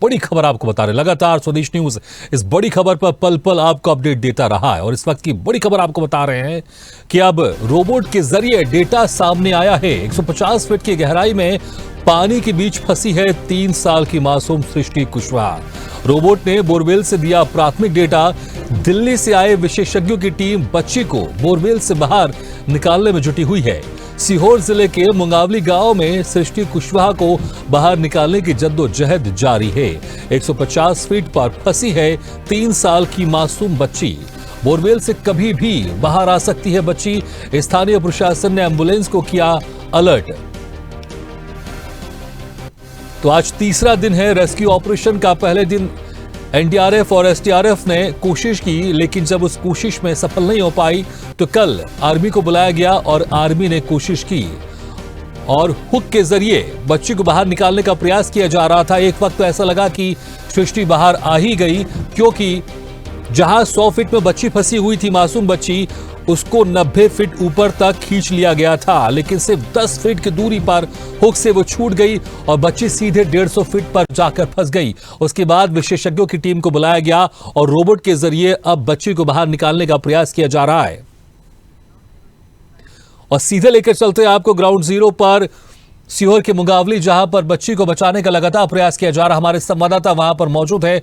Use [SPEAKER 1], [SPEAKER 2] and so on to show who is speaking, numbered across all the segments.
[SPEAKER 1] बड़ी खबर आपको बता रहे हैं। लगातार स्वदेश न्यूज इस बड़ी खबर पर पल पल आपको अपडेट देता रहा है और इस वक्त की बड़ी खबर आपको बता रहे हैं कि अब रोबोट के जरिए डेटा सामने आया है। 150 फीट की गहराई में पानी के बीच फंसी है 3 साल की मासूम सृष्टि कुशवाहा। रोबोट ने बोरवेल से दिया प्राथमिक डेटा। दिल्ली से आए विशेषज्ञों की टीम बच्ची को बोरवेल से बाहर निकालने में जुटी हुई है। सीहोर जिले के मुंगावली गांव में सृष्टि कुशवाहा को बाहर निकालने की जद्दोजहद जारी है। 150 फीट पर फंसी है 3 साल की मासूम बच्ची। बोरवेल से कभी भी बाहर आ सकती है बच्ची। स्थानीय प्रशासन ने एम्बुलेंस को किया अलर्ट। तो आज तीसरा दिन है रेस्क्यू ऑपरेशन का। पहले दिन एनडीआरएफ और एसडीआरएफ ने कोशिश की, लेकिन जब उस कोशिश में सफल नहीं हो पाई तो कल आर्मी को बुलाया गया और आर्मी ने कोशिश की और हुक के जरिए बच्ची को बाहर निकालने का प्रयास किया जा रहा था। एक वक्त तो ऐसा लगा कि सृष्टि बाहर आ ही गई, क्योंकि जहां 100 फीट में बच्ची फंसी हुई थी, मासूम बच्ची, उसको 90 फीट ऊपर तक खींच लिया गया था, लेकिन सिर्फ 10 फीट की दूरी पर हुक से वो छूट गई और बच्ची सीधे 150 फीट पर जाकर फंस गई। उसके बाद विशेषज्ञों की टीम को बुलाया गया और रोबोट के जरिए अब बच्ची को बाहर निकालने का प्रयास किया जा रहा है। और सीधे लेकर चलते हैं आपको ग्राउंड जीरो पर, सीहोर के मुंगावली, जहां पर बच्ची को बचाने का लगातार प्रयास किया जा रहा है। हमारे संवाददाता वहां पर मौजूद है,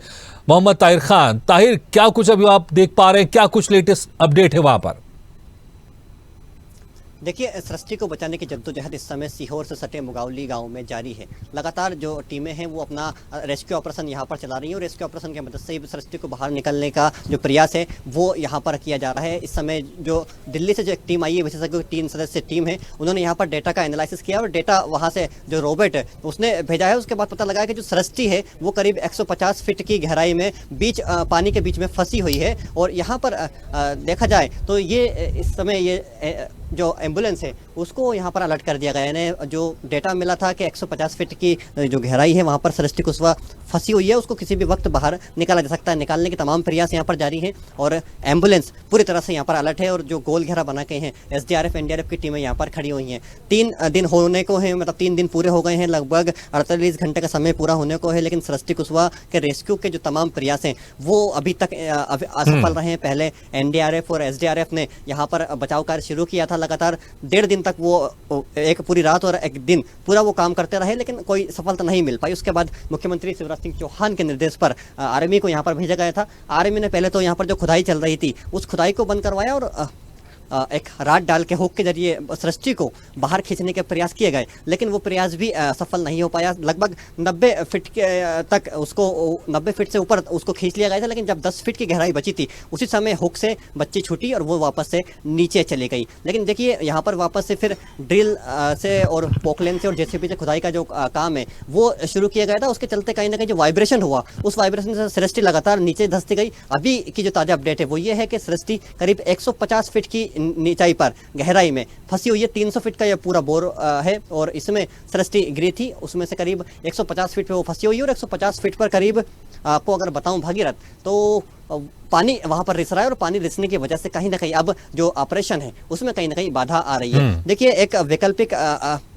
[SPEAKER 1] मोहम्मद ताहिर खान। ताहिर, क्या कुछ अभी आप देख पा रहे हैं, क्या कुछ लेटेस्ट अपडेट है वहां पर?
[SPEAKER 2] देखिए, सृष्टि को बचाने की जद्दोजहद इस समय सीहोर से सटे मुगावली गांव में जारी है। लगातार जो टीमें हैं वो अपना रेस्क्यू ऑपरेशन यहां पर चला रही हैं और रेस्क्यू ऑपरेशन की मदद से सृष्टि को बाहर निकलने का जो प्रयास है वो यहां पर किया जा रहा है। इस समय जो दिल्ली से जो एक टीम आई है, विशेषज्ञों की 3 सदस्य टीम है, उन्होंने यहाँ पर डेटा का एनालिसिस किया और डेटा वहाँ से जो रोबोट है उसने भेजा है। उसके बाद पता लगा कि जो सृष्टि है वो करीब 150 फीट की गहराई में पानी के बीच में फंसी हुई है। और यहाँ पर देखा जाए तो ये इस समय ये जो एम्बुलेंस है उसको यहाँ पर अलर्ट कर दिया गया है। जो डेटा मिला था कि 150 फीट की जो गहराई है वहाँ पर सृष्टि कुशवाहा फंसी हुई है, उसको किसी भी वक्त बाहर निकाला जा सकता है। निकालने के तमाम प्रयास यहाँ पर जारी हैं और एम्बुलेंस पूरी तरह से यहाँ पर अलर्ट है। और जो गोल घेरा बना के हैं, एसडीआरएफ एनडीआरएफ की टीमें यहाँ पर खड़ी हुई हैं। 3 दिन होने को है, मतलब 3 दिन पूरे हो गए हैं, लगभग 48 घंटे का समय पूरा होने को है, लेकिन सृष्टि कुशवाहा के रेस्क्यू के जो तमाम प्रयास हैं वो अभी तक असफल रहे हैं। पहले एनडीआरएफ और एसडीआरएफ ने यहाँ पर बचाव कार्य शुरू किया था। लगातार 1.5 दिन तक वो एक पूरी रात और एक दिन पूरा वो काम करते रहे, लेकिन कोई सफलता नहीं मिल पाई। उसके बाद मुख्यमंत्री शिवराज सिंह चौहान के निर्देश पर आर्मी को यहाँ पर भेजा गया था। आर्मी ने पहले तो यहाँ पर जो खुदाई चल रही थी उस खुदाई को बंद करवाया और एक राड डाल के हुक के जरिए सृष्टि को बाहर खींचने के प्रयास किए गए, लेकिन वो प्रयास भी सफल नहीं हो पाया। लगभग 90 फीट तक उसको 90 फीट से ऊपर उसको खींच लिया गया था, लेकिन जब 10 फीट की गहराई बची थी उसी समय हुक से बच्ची छूटी और वो वापस से नीचे चली गई। लेकिन देखिए, यहाँ पर वापस से फिर ड्रिल से और पोकलेन से और जेसीबी से खुदाई का जो काम है वो शुरू किया गया था। उसके चलते कहीं ना कहीं जो वाइब्रेशन हुआ, उस वाइब्रेशन से सृष्टि लगातार नीचे धंसती गई। अभी की जो ताज़ा अपडेट है वो ये है कि सृष्टि करीब 150 फीट की नीचाई पर गहराई में फंसी हुई है। 300 फीट का यह पूरा बोर है और इसमें सृष्टि गिरी थी, उसमें से करीब 150 फीट पे वो फंसी हुई है और 150 फीट पर करीब आपको अगर बताऊं भागीरथ, तो पानी वहां पर रिस रहा है और पानी रिसने की वजह से कहीं ना कहीं अब जो ऑपरेशन है उसमें कहीं ना कहीं बाधा आ रही है। देखिए, एक वैकल्पिक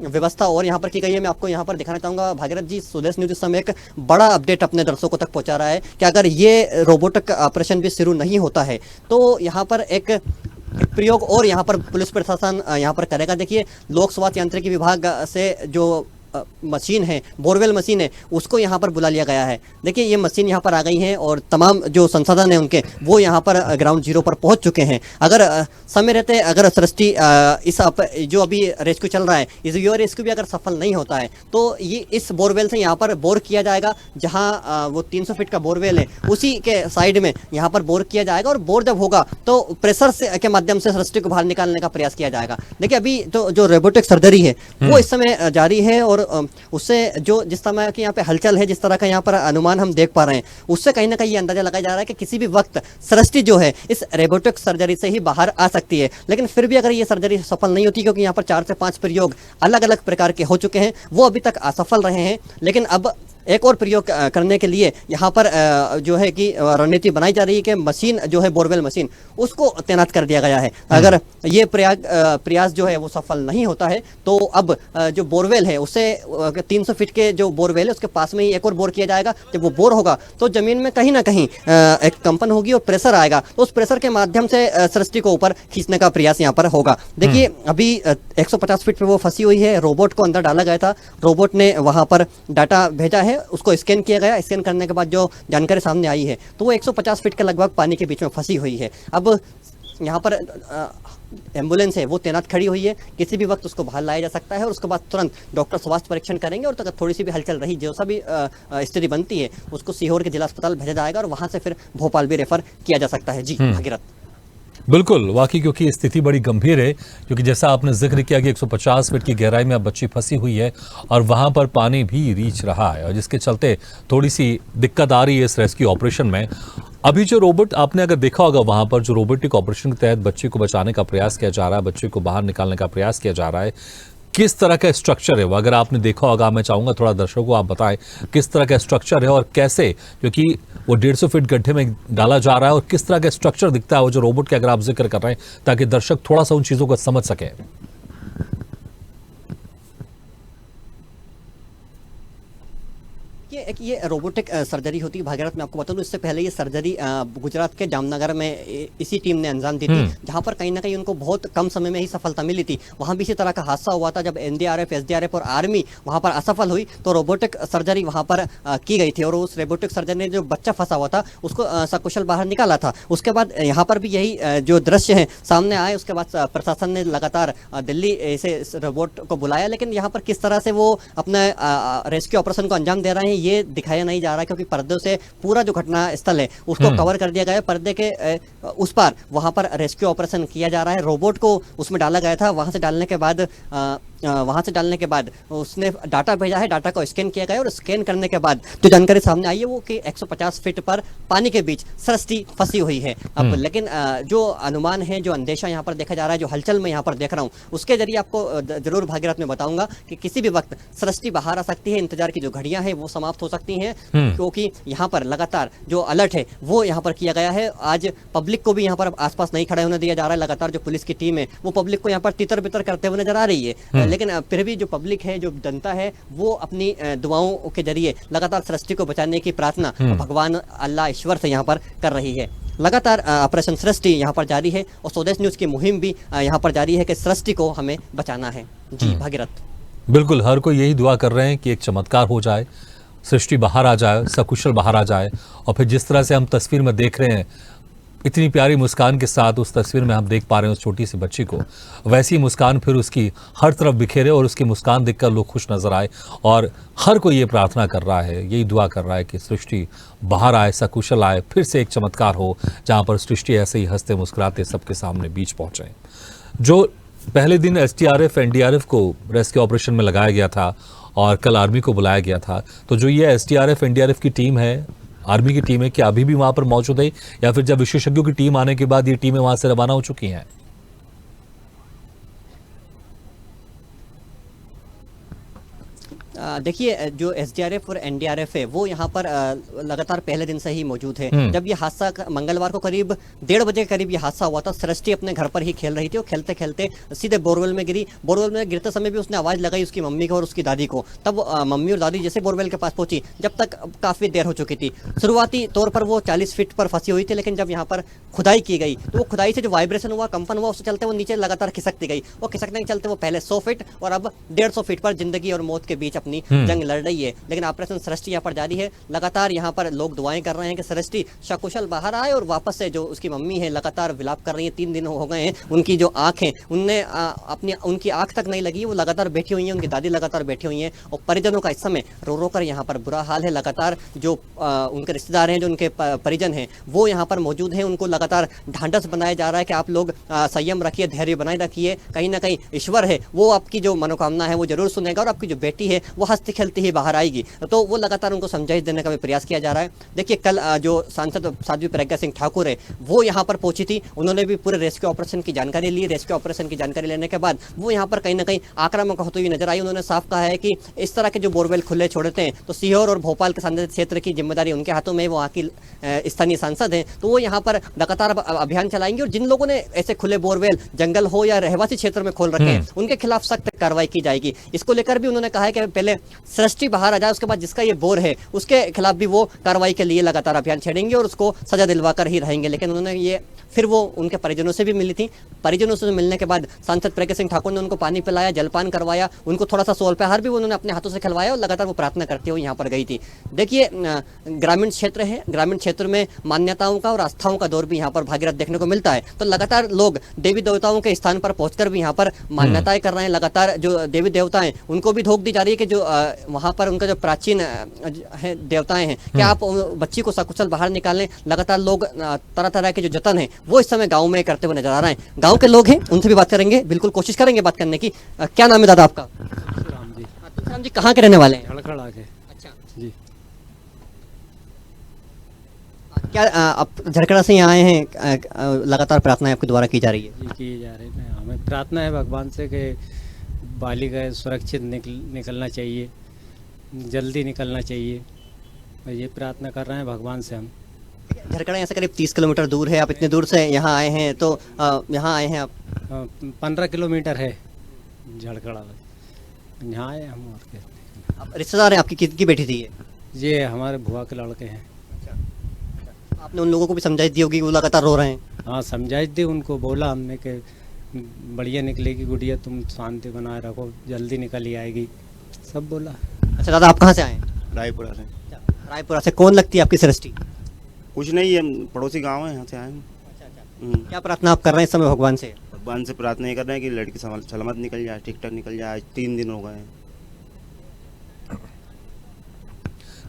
[SPEAKER 2] व्यवस्था और यहाँ पर की गई है। मैं आपको यहाँ पर दिखाना चाहूंगा भागीरथ जी, स्वदेश न्यूज इस समय एक बड़ा अपडेट अपने दर्शकों तक पहुंचा रहा है कि अगर ये रोबोटिक ऑपरेशन भी शुरू नहीं होता है तो यहाँ पर एक प्रयोग और यहाँ पर पुलिस प्रशासन यहाँ पर करेगा। देखिए, लोक स्वास्थ्य यांत्रिकी विभाग से जो मशीन है, बोरवेल मशीन है, उसको यहाँ पर बुला लिया गया है। देखिए, ये मशीन यहाँ पर आ गई है और तमाम जो संसाधन है उनके वो यहाँ पर ग्राउंड जीरो पर पहुँच चुके हैं। अगर समय रहते अगर सृष्टि इस जो अभी रेस्क्यू चल रहा है, इस रेस्क्यू भी अगर सफल नहीं होता है तो ये इस बोरवेल से यहाँ पर बोर किया जाएगा। जहाँ वो 300 फीट का बोरवेल है उसी के साइड में यहाँ पर बोर किया जाएगा और बोर जब होगा तो प्रेशर से के माध्यम से सृष्टि को बाहर निकालने का प्रयास किया जाएगा। देखिए, अभी तो जो रोबोटिक सर्जरी है वो इस समय जारी है और उससे जो जिस तरह की यहाँ पे हलचल है, जिस तरह का यहाँ पर अनुमान हम देख पा रहे हैं, उससे कहीं ना कहीं ये अंदाजा लगाया जा रहा है कि किसी भी वक्त सृष्टि जो है इस रोबोटिक सर्जरी से ही बाहर आ सकती है। लेकिन फिर भी अगर ये सर्जरी सफल नहीं होती, क्योंकि यहाँ पर 4 से 5 प्रयोग अलग अलग प्रकार के हो चुके हैं, वो अभी तक असफल रहे हैं। लेकिन अब एक और प्रयोग करने के लिए यहाँ पर जो है कि रणनीति बनाई जा रही है कि मशीन जो है बोरवेल मशीन उसको तैनात कर दिया गया है। अगर ये प्रयास जो है वो सफल नहीं होता है तो अब जो बोरवेल है उसे 300 फीट के जो बोरवेल है उसके पास में ही एक और बोर किया जाएगा। जब वो बोर होगा तो जमीन में कहीं ना कहीं एक कंपन होगी और प्रेशर आएगा, तो उस प्रेशर के माध्यम से सृष्टि को ऊपर खींचने का प्रयास यहाँ पर होगा। देखिए अभी 150 फीट पे वो फंसी हुई है, रोबोट को अंदर डाला गया था, रोबोट ने वहां पर डाटा भेजा है, उसको स्कैन किया गया, स्कैन करने के बाद जो जानकारी सामने आई है तो वो 150 फीट के लगभग पानी के बीच में फंसी हुई है। अब यहाँ पर एम्बुलेंस है वो तैनात खड़ी हुई है, किसी भी वक्त उसको बाहर लाया जा सकता है और उसके बाद तुरंत डॉक्टर स्वास्थ्य परीक्षण करेंगे और अगर थोड़ी सी भी हलचल रही, जो सा भी स्थिति बनती है, उसको सीहोर के जिला अस्पताल भेजा जाएगा और वहां से फिर भोपाल भी रेफर किया जा सकता है। जी भागीरथ।
[SPEAKER 1] बिल्कुल, वाकई क्योंकि स्थिति बड़ी गंभीर है, क्योंकि जैसा आपने जिक्र किया कि 150 फीट की गहराई में अब बच्ची फंसी हुई है और वहां पर पानी भी रीच रहा है और जिसके चलते थोड़ी सी दिक्कत आ रही है इस रेस्क्यू ऑपरेशन में। अभी जो रोबोट आपने अगर देखा होगा, वहां पर जो रोबोटिक ऑपरेशन के तहत बच्चे को बचाने का प्रयास किया जा रहा है, बच्चे को बाहर निकालने का प्रयास किया जा रहा है, किस तरह का स्ट्रक्चर है वो अगर आपने देखा होगा, मैं चाहूंगा थोड़ा दर्शकों को आप बताएं किस तरह का स्ट्रक्चर है और कैसे, क्योंकि वो 150 फीट गड्ढे में डाला जा रहा है और किस तरह का स्ट्रक्चर दिखता है वो जो रोबोट के अगर आप जिक्र कर रहे हैं, ताकि दर्शक थोड़ा सा उन चीजों को समझ सकें।
[SPEAKER 2] ये रोबोटिक सर्जरी होती है भागीरथ। मैं आपको बता दूं, इससे पहले ये सर्जरी गुजरात के जामनगर में इसी टीम ने अंजाम दी थी, जहां पर कहीं ना कहीं उनको बहुत कम समय में ही सफलता मिली थी। वहां भी इसी तरह का हादसा हुआ था जब एनडीआरएफ, एसडीआरएफ और आर्मी वहां पर असफल हुई तो रोबोटिक सर्जरी वहां पर की गई थी और उस रोबोटिक सर्जरी ने जो बच्चा फंसा हुआ था उसको सकुशल बाहर निकाला था। उसके बाद यहाँ पर भी यही जो दृश्य है सामने आए, उसके बाद प्रशासन ने लगातार दिल्ली से रोबोट को बुलाया, लेकिन यहाँ पर किस तरह से वो अपने रेस्क्यू ऑपरेशन को अंजाम दे रहे हैं ये दिखाया नहीं जा रहा, क्योंकि पर्दों से पूरा जो घटना स्थल है उसको कवर कर दिया गया है। पर्दे के उस पार वहां पर रेस्क्यू ऑपरेशन किया जा रहा है। रोबोट को उसमें डाला गया था, वहां से डालने के बाद उसने डाटा भेजा है, डाटा को स्कैन किया गया और स्कैन करने के बाद जो जानकारी सामने आई है वो कि 150 फीट पर पानी के बीच सृष्टि फंसी हुई है। अब लेकिन जो अनुमान है, जो अंदेशा यहाँ पर देखा जा रहा है, जो हलचल में यहाँ पर देख रहा हूँ, उसके जरिए आपको जरूर भागीरथ में बताऊंगा कि किसी भी वक्त सृष्टि बाहर आ सकती है। इंतजार की जो घड़ियां हैं वो समाप्त हो सकती हैं, क्योंकि यहाँ पर लगातार जो अलर्ट है वो यहाँ पर किया गया है। आज पब्लिक को भी यहाँ पर आसपास नहीं खड़े होने दिया जा रहा है। लगातार जो पुलिस की टीम है वो पब्लिक को यहाँ पर तितर बितर करते हुए नजर आ रही है, लेकिन फिर भी जो पब्लिक है, जो जनता है, वो अपनी दुआओं के जरिए लगातार सृष्टि को बचाने की प्रार्थना भगवान अल्लाह ईश्वर से यहाँ पर कर रही है। लगातार ऑपरेशन सृष्टि यहाँ पर जारी है और स्वदेश न्यूज की मुहिम भी यहाँ पर जारी है कि सृष्टि को हमें बचाना है। जी भागीरथ।
[SPEAKER 1] बिल्कुल, हर कोई यही दुआ कर रहे हैं कि एक चमत्कार हो जाए, सृष्टि बाहर आ जाए, सकुशल बाहर आ जाए और फिर जिस तरह से हम तस्वीर में देख रहे हैं, इतनी प्यारी मुस्कान के साथ उस तस्वीर में हम देख पा रहे हैं उस छोटी सी बच्ची को, वैसी मुस्कान फिर उसकी हर तरफ बिखेरे और उसकी मुस्कान देखकर लोग खुश नजर आए। और हर कोई ये प्रार्थना कर रहा है, यही दुआ कर रहा है कि सृष्टि बाहर आए, सकुशल आए, फिर से एक चमत्कार हो जहाँ पर सृष्टि ऐसे ही हंसते मुस्कुराते सबके सामने बीच पहुँचे। जो पहले दिन एसडीआरएफ, एनडीआरएफ को रेस्क्यू ऑपरेशन में लगाया गया था और कल आर्मी को बुलाया गया था, तो जो ये एसडीआरएफ, एनडीआरएफ की टीम है, आर्मी की टीम है, क्या अभी भी वहां पर मौजूद है या फिर जब विशेषज्ञों की टीम आने के बाद ये टीमें वहां से रवाना हो चुकी हैं?
[SPEAKER 2] देखिए, जो एसडीआरएफ और एनडीआरएफ है वो यहाँ पर लगातार पहले दिन से ही मौजूद है। जब ये हादसा मंगलवार को करीब 1:30 बजे के करीब ये हादसा हुआ था, सृष्टि अपने घर पर ही खेल रही थी और खेलते खेलते सीधे बोरवेल में गिरी। बोरवेल में गिरते समय भी उसने आवाज़ लगाई उसकी मम्मी को और उसकी दादी को। तब मम्मी और दादी जैसे बोरवेल के पास पहुंची, जब तक काफ़ी देर हो चुकी थी। शुरुआती तौर पर वो 40 फीट पर फंसी हुई थी, लेकिन जब यहाँ पर खुदाई की गई तो वो खुदाई से जो वाइब्रेशन हुआ, कंपन हुआ, उससे चलते वो नीचे लगातार खिसकती गई। वो खिसकने के चलते वो पहले 100 फीट और अब 150 फीट पर जिंदगी और मौत के बीच अपनी जंग लड़ रही है। लेकिन ऑपरेशन सृष्टि यहाँ पर जारी है। लगातार यहाँ पर लोग दुआएं कर रहे हैं कि सृष्टि सकुशल बाहर आए और वापस से जो उसकी मम्मी है लगातार विलाप कर रही है। 3 दिन हो गए हैं, उनकी जो आंख है उनने उनकी आंख तक नहीं लगी, वो लगातार बैठी हुई है, उनकी दादी लगातार बैठी हुई है और परिजनों का इस समय रो रो कर यहाँ पर बुरा हाल है। लगातार जो उनके रिश्तेदार हैं, जो उनके परिजन हैं, वो यहाँ पर मौजूद हैं। उनको लगातार ढांढस बनाया जा रहा है कि आप लोग संयम रखिए, धैर्य बनाए रखिए, कहीं ना कहीं ईश्वर है वो आपकी जो मनोकामना है वो जरूर सुनेगा और आपकी जो बेटी है वो वो हंसती खेलती ही बाहर आएगी। तो वो लगातार उनको समझाइश देने का भी प्रयास किया जा रहा है। देखिए कल जो सांसद साध्वी प्रज्ञा सिंह ठाकुर है वो यहाँ पर पहुंची थी, उन्होंने भी पूरे रेस्क्यू ऑपरेशन की जानकारी ली। रेस्क्यू ऑपरेशन की जानकारी लेने के बाद वो यहाँ पर कहीं ना कहीं आक्रामक होती हुई नजर आई। उन्होंने साफ कहा है कि इस तरह के जो बोरवेल खुले छोड़ते हैं तो सीहोर और भोपाल के संबंधित क्षेत्र की जिम्मेदारी उनके हाथों में, वहाँ की स्थानीय सांसद हैं, तो वो यहाँ पर लगातार अभियान चलाएंगे और जिन लोगों ने ऐसे खुले बोरवेल जंगल हो या रहवासी क्षेत्र में खोल रखे हैं उनके खिलाफ सख्त कार्रवाई की जाएगी। इसको लेकर भी उन्होंने कहा है कि पहले सृष्टि बाहर आ जाए, उसके बाद जिसका ये बोर है उसके खिलाफ भी वो कार्रवाई के लिए लगातार अभियान छेड़ेंगे और उसको सजा दिलवा कर ही रहेंगे। लेकिन उन्होंने ये फिर वो उनके परिजनों से भी मिली थी। परिजनों से मिलने के बाद सांसद प्रज्ञा सिंह ठाकुर ने उनको पानी पिलाया, जलपान करवाया, उनको थोड़ा सा सोलपहार भी उन्होंने अपने हाथों से खिलवाया और लगातार वो प्रार्थना करते हुए यहाँ पर गई थी। देखिए ग्रामीण क्षेत्र है, ग्रामीण क्षेत्र में मान्यताओं का और आस्थाओं का दौर भी यहाँ पर भागीरथ देखने को मिलता है। तो लगातार लोग देवी देवताओं के स्थान पर पहुंचकर भी यहाँ पर मान्यताएं कर रहे हैं। लगातार जो देवी देवता हैं उनको भी धोख दी जा रही है कि जो वहाँ पर उनका जो प्राचीन है देवताएं हैं, क्या आप बच्ची को सकुशल बाहर निकालें। लगातार लोग तरह तरह के जो जतन है वो इस समय गाँव में करते हुए नजर आ रहे हैं। गाँव के लोग हैं, उनसे भी बात करेंगे, बिल्कुल कोशिश करेंगे बात करने की। क्या नाम है दादा आपका? तुलसीराम जी कहाँ के रहने वाले हैं?
[SPEAKER 3] झड़खड़ा के।
[SPEAKER 2] अच्छा
[SPEAKER 3] जी।
[SPEAKER 2] क्या आप झरखड़ा से यहाँ आए हैं? लगातार प्रार्थनाएं आपके द्वारा की जा रही है।
[SPEAKER 3] जी किए जा रहे हैं। हमें प्रार्थना है भगवान से कि बालिका सुरक्षित निकलना चाहिए, जल्दी निकलना चाहिए। और ये प्रार्थना कर रहे हैं भगवान से हम।
[SPEAKER 2] झरखड़ा यहाँ से करीब 30 किलोमीटर दूर है। आप इतने दूर से यहाँ आए हैं, तो यहाँ आए हैं आप?
[SPEAKER 3] 15 किलोमीटर है झड़खड़ा, यहाँ आए हम। और क्या,
[SPEAKER 2] आप रिश्तेदार हैं आपकी? किसकी बेटी थी
[SPEAKER 3] ये हमारे बुआ के लड़के हैं।
[SPEAKER 2] आपने उन लोगों को भी समझाइश दी होगी, वो लगातार रो रहे हैं?
[SPEAKER 3] हाँ समझाइश दी, उनको बोला हमने कि बढ़िया निकलेगी गुड़िया, तुम शांति बनाए रखो, जल्दी निकल ही आएगी, सब बोला।
[SPEAKER 2] अच्छा दादा आप कहाँ से आए हैं?
[SPEAKER 4] रायपुरा से।
[SPEAKER 2] रायपुरा से। कौन लगती है आपकी सृष्टि?
[SPEAKER 4] कुछ नहीं है, पड़ोसी गांव है, यहाँ से आए हैं।
[SPEAKER 2] क्या प्रार्थना आप कर रहे हैं इस समय भगवान से?
[SPEAKER 4] भगवान से प्रार्थना ये कर रहे हैं कि लड़की सलामत निकल जाए, ठीक ठाक निकल जाए। 3 दिन हो गए हैं।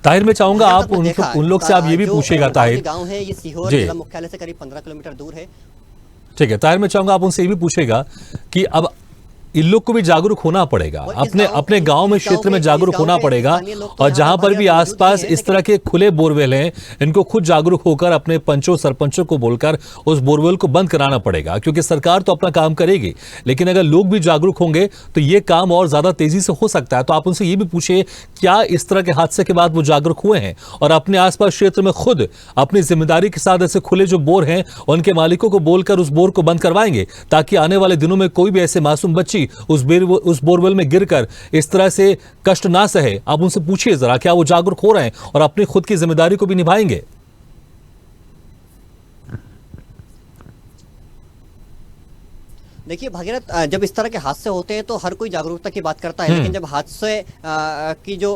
[SPEAKER 1] ताहिर मैं चाहूंगा आप
[SPEAKER 2] आपने देखा,
[SPEAKER 1] उन लोग से आप ये भी
[SPEAKER 2] जो
[SPEAKER 1] पूछेगा ताहिर।
[SPEAKER 2] गांव है ये सीहोर
[SPEAKER 1] जी।
[SPEAKER 2] जिला मुख्यालय से करीब 15 किलोमीटर दूर है।
[SPEAKER 1] ठीक है ताहिर मैं चाहूंगा आप उनसे ये भी पूछेगा कि अब इन लोग को भी जागरूक होना पड़ेगा, अपने गांव में, क्षेत्र में जागरूक होना पड़ेगा। और जहां पर भी आसपास इस तरह के खुले बोरवेल हैं, इनको खुद जागरूक होकर अपने पंचों सरपंचों को बोलकर उस बोरवेल को बंद कराना पड़ेगा। क्योंकि सरकार तो अपना काम करेगी, लेकिन अगर लोग भी जागरूक होंगे तो ये काम और ज्यादा तेजी से हो सकता है। तो आप उनसे ये भी पूछिए क्या इस तरह के हादसे के बाद वो जागरूक हुए हैं और अपने आसपास क्षेत्र में खुद अपनी जिम्मेदारी के साथ ऐसे खुले जो बोर हैं उनके मालिकों को बोलकर उस बोर को बंद करवाएंगे, ताकि आने वाले दिनों में कोई भी ऐसे मासूम बच्ची उस बोरवेल में गिरकर इस तरह से कष्ट ना सहे। आप उनसे पूछिए जरा क्या वो जागरूक हो रहे हैं और अपनी खुद की जिम्मेदारी को भी निभाएंगे।
[SPEAKER 2] देखिए भागीरथ, जब इस तरह के हादसे होते हैं तो हर कोई जागरूकता की बात करता है, लेकिन जब हादसे की जो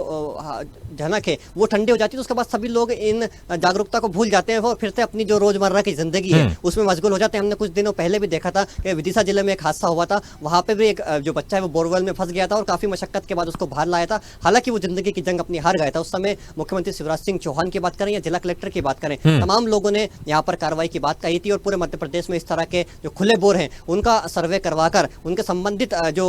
[SPEAKER 2] झनक है वो ठंडी हो जाती है तो उसके बाद सभी लोग इन जागरूकता को भूल जाते हैं और फिर से अपनी जो रोजमर्रा की जिंदगी है उसमें मशगूल हो जाते हैं। हमने कुछ दिनों पहले भी देखा था कि विदिशा जिले में एक हादसा हुआ था, वहां पे भी एक जो बच्चा है वो बोरवेल में फंस गया था और काफी मशक्कत के बाद उसको बाहर लाया था। हालांकि वो जिंदगी की जंग अपनी हार गया था। उस समय मुख्यमंत्री शिवराज सिंह चौहान की बात करें या जिला कलेक्टर की बात करें, तमाम लोगों ने यहाँ पर कार्रवाई की बात कही थी और पूरे मध्य प्रदेश में इस तरह के जो खुले बोर हैं उनका सर्वे करवाकर उनके संबंधित जो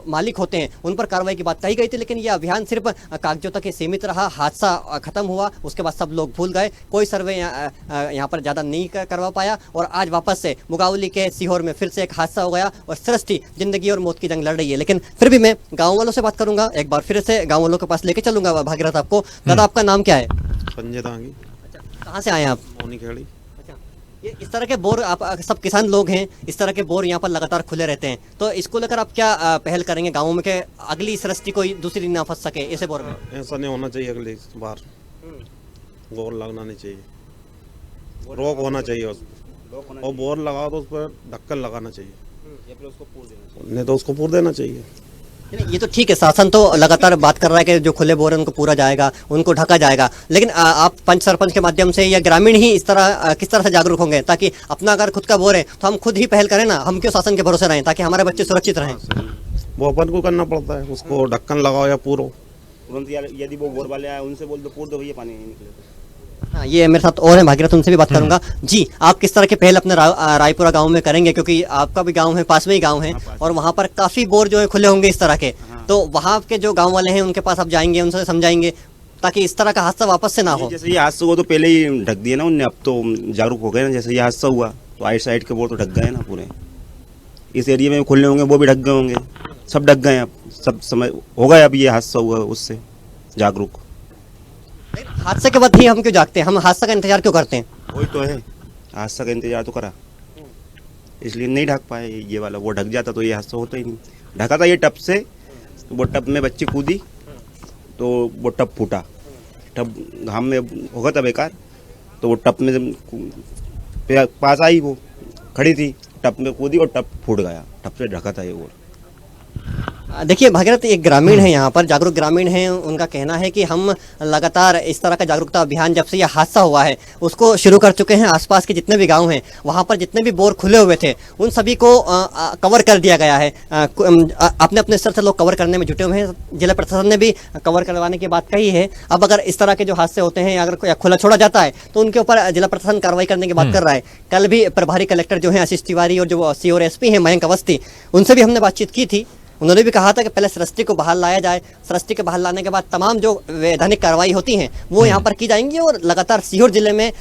[SPEAKER 2] मालिक होते हैं उन पर कार्रवाई की बात कही गई थी। लेकिन यह अभियान सिर्फ कागजों तक सीमित रहा, हादसा खत्म हुआ, उसके बाद सब लोग भूल गए, कोई सर्वे यहाँ पर ज्यादा नहीं करवा पाया और आज वापस से मुगावली के सीहोर में फिर से एक हादसा हो गया और सृष्टि जिंदगी और मौत की जंग लड़ रही है। लेकिन फिर भी मैं गाँव वालों से बात करूंगा, एक बार फिर से गाँव वालों के पास लेके चलूंगा भागीरथ आपको। दादा आपका नाम क्या है?
[SPEAKER 5] संजय दांगी।
[SPEAKER 2] कहाँ से आए हैं आप?
[SPEAKER 5] मौनी खेड़ी।
[SPEAKER 2] इस तरह के बोर, आप सब किसान लोग हैं, इस तरह के बोर यहाँ पर लगातार खुले रहते हैं, तो इसको लेकर आप क्या पहल करेंगे गाँव में कि अगली सृष्टि कोई दूसरी ना फंस सके ऐसे बोर में?
[SPEAKER 5] ऐसा नहीं होना चाहिए, अगली बार बोर लगना नहीं चाहिए, रोक होना चाहिए और बोर लगाओ तो उस पर ढक्कन लगाना चाहिए, नहीं तो उसको पूर देना चाहिए।
[SPEAKER 2] ये तो ठीक है, शासन तो लगातार बात कर रहा है कि जो खुले बोर है उनको पूरा जाएगा, उनको ढका जाएगा, लेकिन आप पंच सरपंच के माध्यम से या ग्रामीण ही इस तरह किस तरह से जागरूक होंगे ताकि अपना अगर खुद का बोर है तो हम खुद ही पहल करें ना, हम क्यों शासन के भरोसे रहें ताकि हमारे बच्चे सुरक्षित रहें?
[SPEAKER 5] वो अपन को करना पड़ता है, उसको ढक्कन लगाओ या पूरो।
[SPEAKER 4] तुरंत यदि वो बोर वाले आए उनसे बोल दो पूर दो भैया, पानी नहीं निकलेगा।
[SPEAKER 2] हाँ, ये मेरे साथ और हैं भागीरथ, उनसे भी बात करूंगा। जी, आप किस तरह के पहल अपने रायपुरा गांव में करेंगे, क्योंकि आपका भी गांव है, पास में ही गांव है और वहां पर काफी बोर जो है खुले होंगे इस तरह के, तो वहाँ के जो गांव वाले हैं उनके पास आप जाएंगे, उनसे समझाएंगे ताकि इस तरह का हादसा वापस से ना हो।
[SPEAKER 4] जैसे ये हादसा हुआ तो पहले ही ढक दिया ना उनने, अब तो जागरूक हो गए ना। जैसे ये हादसा हुआ तो आइट साइड के बोर तो ढक गए ना पूरे, इस एरिया में खुले होंगे वो भी ढक गए होंगे, सब ढक गए। अब सब समय हो गए, अब ये हादसा हुआ उससे जागरूक।
[SPEAKER 2] हादसे के बाद ही हम क्यों जागते हैं, हम हादसा का इंतजार क्यों करते हैं?
[SPEAKER 4] वही तो है, हादसा का इंतजार तो करा, इसलिए नहीं ढक पाए ये वाला। वो ढक जाता तो ये हादसा होता ही नहीं। ढका था ये टब से, तो वो टब में बच्ची कूदी तो वो टब फूटा। टब घाम में होगा था बेकार, तो वो टब में पास आई, वो खड़ी थी, टब में कूदी और टब फूट गया। टब से ढका था ये। वो
[SPEAKER 2] देखिए भागीरथ एक ग्रामीण है, यहाँ पर जागरूक ग्रामीण हैं, उनका कहना है कि हम लगातार इस तरह का जागरूकता अभियान जब से यह हादसा हुआ है उसको शुरू कर चुके हैं। आसपास के जितने भी गांव हैं वहाँ पर जितने भी बोर खुले हुए थे उन सभी को कवर कर दिया गया है। अपने अपने स्तर से लोग कवर करने में जुटे हुए हैं। जिला प्रशासन ने भी कवर करवाने की बात कही है। अब अगर इस तरह के जो हादसे होते हैं, अगर खुला छोड़ा जाता है तो उनके ऊपर जिला प्रशासन कार्रवाई करने की बात कर रहा है। कल भी प्रभारी कलेक्टर जो है आशीष तिवारी और जो सी और एसपी हैं मयंक अवस्थी, उनसे भी हमने बातचीत की थी। उन्होंने भी कहा था कि पहले सृष्टि को बाहर लाया जाए, सृष्टि के बाहर लाने के बाद तमाम जो वैधानिक कार्रवाई होती हैं वो यहाँ पर की जाएंगी और लगातार सीहोर जिले में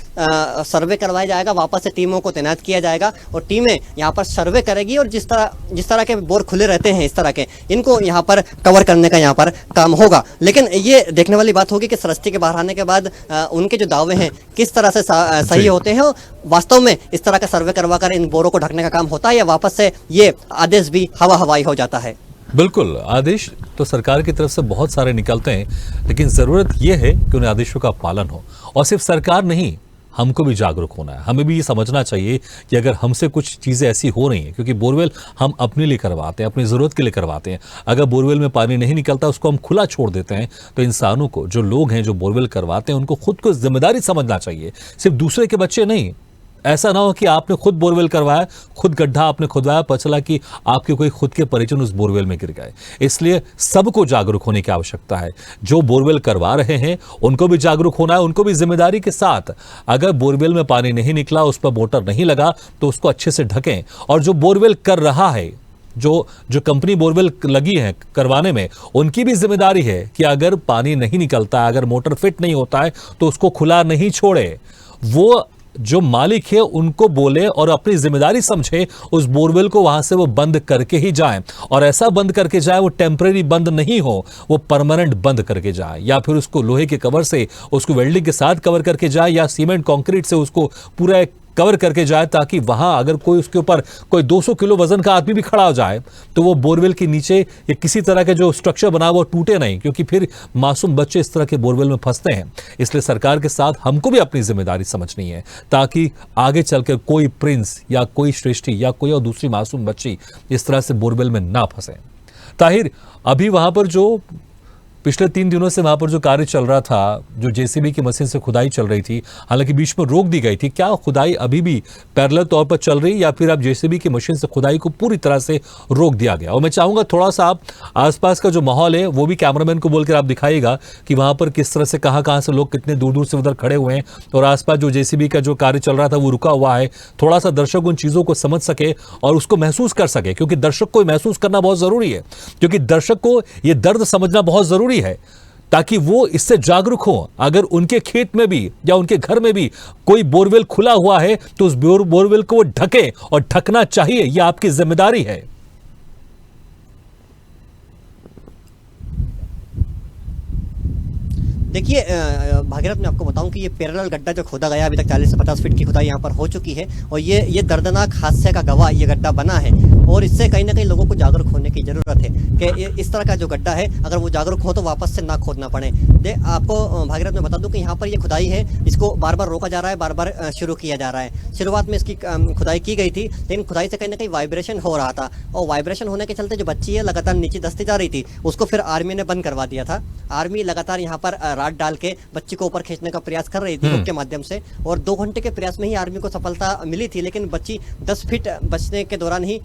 [SPEAKER 2] सर्वे करवाया जाएगा। वापस से टीमों को तैनात किया जाएगा और टीमें यहाँ पर सर्वे करेगी और जिस तरह के बोर खुले रहते हैं इस तरह के, इनको यहाँ पर कवर करने का यहाँ पर काम होगा। लेकिन ये देखने वाली बात होगी कि सृष्टि के बाहर आने के बाद उनके जो दावे हैं किस तरह से सही होते हैं और वास्तव में इस तरह का सर्वे करवा कर इन बोरों को ढकने का काम होता है या वापस से ये आदेश भी हवाई हो जाता है।
[SPEAKER 1] बिल्कुल, आदेश तो सरकार की तरफ से बहुत सारे निकलते हैं, लेकिन जरूरत यह है कि उन आदेशों का पालन हो। और सिर्फ सरकार नहीं, हमको भी जागरूक होना है। हमें भी ये समझना चाहिए कि अगर हमसे कुछ चीज़ें ऐसी हो रही हैं, क्योंकि बोरवेल हम अपने लिए करवाते हैं, अपनी ज़रूरत के लिए करवाते हैं। अगर बोरवेल में पानी नहीं निकलता, उसको हम खुला छोड़ देते हैं, तो इंसानों को, जो लोग हैं जो बोरवेल करवाते हैं, उनको खुद को जिम्मेदारी समझना चाहिए, सिर्फ दूसरे के बच्चे नहीं। ऐसा ना हो कि आपने खुद बोरवेल करवाया, खुद गड्ढा आपने खुदवाया, पता चला कि आपके कोई खुद के परिजन उस बोरवेल में गिर गए। इसलिए सबको जागरूक होने की आवश्यकता है। जो बोरवेल करवा रहे हैं उनको भी जागरूक होना है, उनको भी जिम्मेदारी के साथ, अगर बोरवेल में पानी नहीं निकला, उस पर मोटर नहीं लगा, तो उसको अच्छे से ढकें। और जो बोरवेल कर रहा है, जो कंपनी बोरवेल लगी है करवाने में, उनकी भी जिम्मेदारी है कि अगर पानी नहीं निकलता, अगर मोटर फिट नहीं होता है, तो उसको खुला नहीं छोड़े। वो जो मालिक है उनको बोले और अपनी जिम्मेदारी समझे, उस बोरवेल को वहां से वो बंद करके ही जाए। और ऐसा बंद करके जाए, वो टेम्परेरी बंद नहीं हो, वो परमानेंट बंद करके जाए, या फिर उसको लोहे के कवर से, उसको वेल्डिंग के साथ कवर करके जाए, या सीमेंट कंक्रीट से उसको पूरा कवर करके जाए, ताकि वहां अगर कोई उसके ऊपर कोई 200 किलो वजन का आदमी भी खड़ा हो जाए तो वो बोरवेल के नीचे या किसी तरह के जो स्ट्रक्चर बना वो टूटे नहीं, क्योंकि फिर मासूम बच्चे इस तरह के बोरवेल में फंसते हैं। इसलिए सरकार के साथ हमको भी अपनी जिम्मेदारी समझनी है, ताकि आगे चलकर कोई प्रिंस या कोई श्रेष्ठी या कोई और दूसरी मासूम बच्ची इस तरह से बोरवेल में ना फंसे। ताहिर, अभी वहां पर जो पिछले 3 दिनों से वहां पर जो कार्य चल रहा था, जो जेसीबी की मशीन से खुदाई चल रही थी, हालांकि बीच में रोक दी गई थी, क्या खुदाई अभी भी पैरेलल तौर पर चल रही, या फिर अब जेसीबी की मशीन से खुदाई को पूरी तरह से रोक दिया गया? और मैं चाहूंगा थोड़ा सा आप आसपास का जो माहौल है वो भी कैमरामैन को बोलकर आप दिखाइएगा कि वहां पर किस तरह से कहां से लोग कितने दूर दूर से उधर खड़े हुए हैं, और आसपास जो जेसीबी का जो कार्य चल रहा था वो रुका हुआ है। थोड़ा सा दर्शक उन चीजों को समझ सके और उसको महसूस कर सके, क्योंकि दर्शक को महसूस करना बहुत जरूरी है, क्योंकि दर्शक को ये दर्द समझना बहुत जरूरी है, ताकि वो इससे जागरूक हो। अगर उनके खेत में भी या उनके घर में भी कोई बोरवेल खुला हुआ है तो उस बोरवेल को वो ढके, और ढकना चाहिए, ये आपकी जिम्मेदारी है।
[SPEAKER 2] देखिए भागीरथ, मैं आपको बताऊं कि ये पैरेलल गड्ढा जो खोदा गया, अभी तक 40 से 50 फीट की खुदाई यहाँ पर हो चुकी है, और ये दर्दनाक हादसे का गवाह ये गड्ढा बना है। और इससे कहीं ना कहीं लोगों को जागरूक होने की जरूरत है कि इस तरह का जो गड्ढा है, अगर वो जागरूक हो तो वापस से ना खोदना पड़े। आपको भागीरथ में बता दूं कि यहाँ पर ये खुदाई है, इसको बार बार रोका जा रहा है, बार बार शुरू किया जा रहा है। शुरुआत में इसकी खुदाई की गई थी, लेकिन खुदाई से कहीं ना कहीं वाइब्रेशन हो रहा था, और वाइब्रेशन होने के चलते जो बच्ची है लगातार नीचे धंसती जा रही थी, उसको फिर आर्मी ने बंद करवा दिया था। आर्मी लगातार यहाँ पर राड डाल के बच्ची को ऊपर खींचने का प्रयास कर रही थी हुक के माध्यम से, और 2 घंटे के प्रयास में ही आर्मी को सफलता मिली थी, लेकिन बच्ची 10 फीट बचने के दौरान ही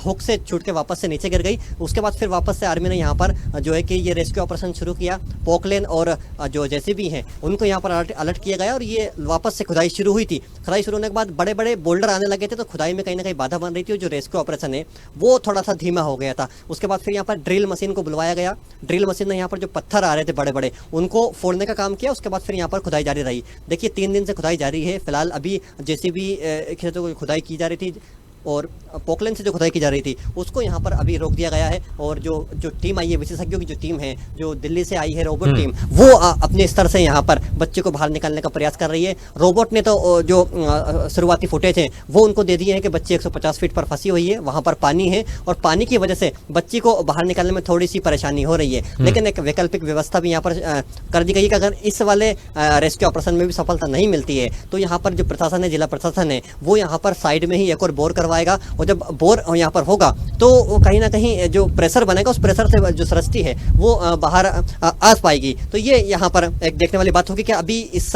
[SPEAKER 2] हुक से छूट के वापस से नीचे गिर गई। उसके बाद फिर वापस से आर्मी ने यहाँ पर जो है कि ये रेस्क्यू ऑपरेशन शुरू किया। पोकलेन और जो जेसीबी हैं उनको यहाँ पर अलर्ट किया गया और ये वापस से खुदाई शुरू हुई थी। खुदाई शुरू होने के बाद बड़े बड़े बोल्डर आने लगे थे, तो खुदाई में कहीं ना कहीं बाधा बन रही थी और जो रेस्क्यू ऑपरेशन है वो थोड़ा सा धीमा हो गया था। उसके बाद फिर यहाँ पर ड्रिल मशीन को बुलवाया गया। ड्रिल मशीन ने यहाँ पर जो पत्थर आ रहे थे बड़े बड़े उनको फोड़ने का काम किया। उसके बाद फिर यहाँ पर खुदाई जारी रही। देखिए 3 दिन से खुदाई जारी है। फिलहाल अभी जेसीबी से तो खुदाई की जा रही थी और पोकलैंड से जो खुदाई की जा रही थी उसको यहाँ पर अभी रोक दिया गया है। और जो टीम आई है, विशेषज्ञों की जो टीम है, जो दिल्ली से आई है रोबोट टीम, वो अपने स्तर से यहाँ पर बच्चे को बाहर निकालने का प्रयास कर रही है। रोबोट ने तो जो शुरुआती फुटेज है वो उनको दे दिए हैं कि बच्ची 150 फीट पर फंसी हुई है, वहाँ पर पानी है और पानी की वजह से बच्ची को बाहर निकालने में थोड़ी सी परेशानी हो रही है। लेकिन एक वैकल्पिक व्यवस्था भी यहाँ पर कर दी गई है कि अगर इस वाले रेस्क्यू ऑपरेशन में भी सफलता नहीं मिलती है तो यहाँ पर जो प्रशासन है, जिला प्रशासन है, वो यहाँ पर साइड में ही एक और बोर करवाएगा। और जब बोर यहाँ पर होगा तो कहीं ना कहीं जो प्रेशर बनेगा उस प्रेशर से जो सृष्टि है वो बाहर आ पाएगी। तो ये यहाँ पर एक देखने वाली बात होगी कि अभी इस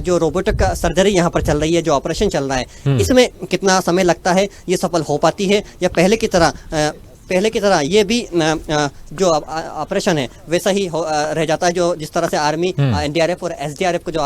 [SPEAKER 2] जो रोबोटिक सर्जरी यहाँ पर चल रही है, जो ऑपरेशन चल रहा है, इसमें कितना समय लगता है, ये सफल हो पाती है या पहले की तरह ये भी जो ऑपरेशन है वैसा ही रह जाता है, जो जिस तरह से आर्मी, एनडीआरएफ और एसडीआरएफ को जो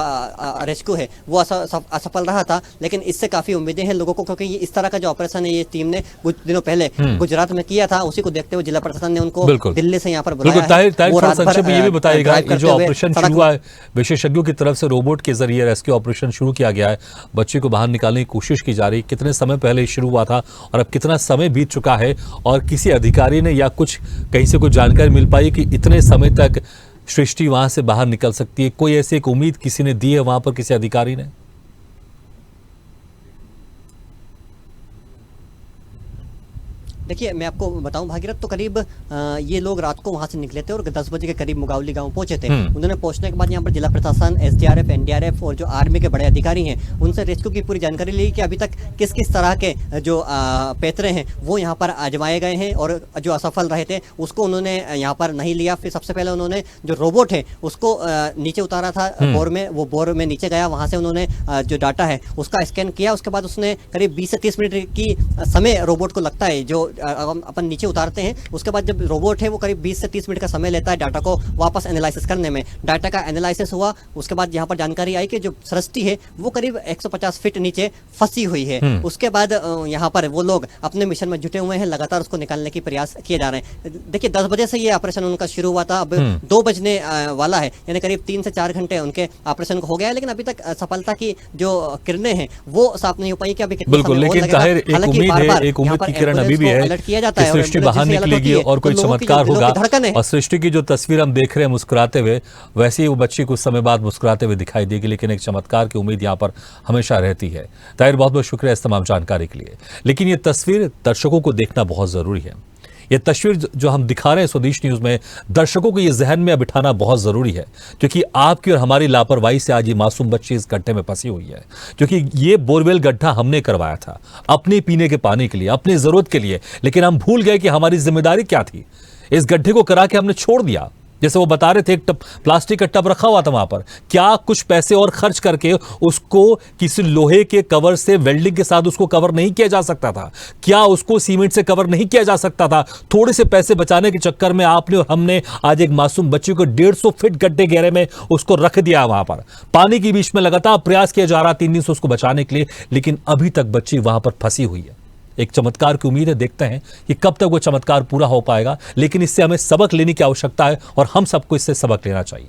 [SPEAKER 2] रेस्क्यू है वो असफल रहा था। लेकिन इससे काफी उम्मीदें हैं लोगों को, क्योंकि ये इस तरह का जो ऑपरेशन है ये टीम ने कुछ दिनों पहले गुजरात में किया था। उसी को देखते हुए जिला प्रशासन ने उनको दिल्ली से यहाँ पर बुलाया है। वो रात भर
[SPEAKER 1] ये भी बताएगा कि जो ऑपरेशन शुरू हुआ है विशेषज्ञों की तरफ से रोबोट के जरिए रेस्क्यू ऑपरेशन शुरू किया गया है, बच्चे को बाहर निकालने की कोशिश की जा रही, कितने समय पहले शुरू हुआ था और अब कितना समय बीत चुका है, और किसी अधिकारी ने या कुछ कहीं से कुछ जानकारी मिल पाई कि इतने समय तक सृष्टि वहां से बाहर निकल सकती है? कोई ऐसी एक उम्मीद किसी ने दी है वहां पर, किसी अधिकारी ने?
[SPEAKER 2] देखिए मैं आपको बताऊं भागीरथ, तो करीब ये लोग रात को वहां से निकले थे और 10 बजे के करीब मुगावली गांव पहुंचे थे। उन्होंने पहुंचने के बाद यहाँ पर जिला प्रशासन, एसडीआरएफ, एनडीआरएफ और जो आर्मी के बड़े अधिकारी हैं उनसे रेस्क्यू की पूरी जानकारी ली कि अभी तक किस किस तरह के जो पैतरे हैं वो यहाँ पर आजमाए गए हैं और जो असफल रहे थे उसको उन्होंने यहाँ पर नहीं लिया। फिर सबसे पहले उन्होंने जो रोबोट है उसको नीचे उतारा था बोर में, वो बोर में नीचे गया, वहाँ से उन्होंने जो डाटा है उसका स्कैन किया। उसके बाद उसने करीब 20 से 30 मिनट की समय रोबोट को लगता है जो अपन नीचे उतारते हैं। उसके बाद जब रोबोट है वो करीब 20 से 30 मिनट का समय लेता है डाटा को वापस एनालिसिस करने में। डाटा का एनालिसिस हुआ, उसके बाद यहाँ पर जानकारी आई कि जो सृष्टि है वो करीब 150 फीट नीचे फंसी हुई है। उसके बाद यहाँ पर वो लोग अपने मिशन में जुटे हुए हैं, लगातार उसको निकालने की प्रयास किए जा रहे हैं। देखिए 10 बजे से ये ऑपरेशन उनका शुरू हुआ था, अब 2 बजने वाला है, यानी करीब 3 से 4 घंटे उनके ऑपरेशन को हो गया है, लेकिन अभी तक सफलता की जो किरणें हैं वो साफ नहीं हो पाई कि अभी कितना
[SPEAKER 1] बिल्कुल, लेकिन ताहिर एक उम्मीद की किरण अभी भी है कि सृष्टि बाहर निकलेगी और कोई चमत्कार होगा। और सृष्टि की जो तस्वीर हम देख रहे हैं मुस्कुराते हुए, वैसे ही वो बच्ची कुछ समय बाद मुस्कुराते हुए दिखाई देगी, लेकिन एक चमत्कार की उम्मीद यहाँ पर हमेशा रहती है। ताहिर बहुत बहुत शुक्रिया इस तमाम जानकारी के लिए। लेकिन ये तस्वीर दर्शकों को देखना बहुत जरूरी है। ये तस्वीर जो हम दिखा रहे हैं स्वदेश न्यूज में, दर्शकों को ये जहन में बिठाना बहुत जरूरी है, क्योंकि आपकी और हमारी लापरवाही से आज ये मासूम बच्ची इस गड्ढे में फंसी हुई है। क्योंकि ये बोरवेल गड्ढा हमने करवाया था अपने पीने के पानी के लिए, अपनी जरूरत के लिए, लेकिन हम भूल गए कि हमारी जिम्मेदारी क्या थी। इस गड्ढे को करा के हमने छोड़ दिया। जैसे वो बता रहे थे, एक प्लास्टिक का टब रखा हुआ था वहां पर, क्या कुछ पैसे और खर्च करके उसको किसी लोहे के कवर से, वेल्डिंग के साथ उसको कवर नहीं किया जा सकता था? क्या उसको सीमेंट से कवर नहीं किया जा सकता था? थोड़े से पैसे बचाने के चक्कर में आपने और हमने आज एक मासूम बच्ची को 150 फीट गड्ढे गहरे में उसको रख दिया। वहां पर पानी के बीच में लगातार प्रयास किया जा रहा 3 दिन से उसको बचाने के लिए, लेकिन अभी तक बच्ची वहां पर फंसी हुई है। एक चमत्कार की उम्मीद है, देखते हैं कि कब तक वो चमत्कार पूरा हो पाएगा, लेकिन इससे हमें सबक लेने की आवश्यकता है और हम सबको इससे सबक लेना चाहिए।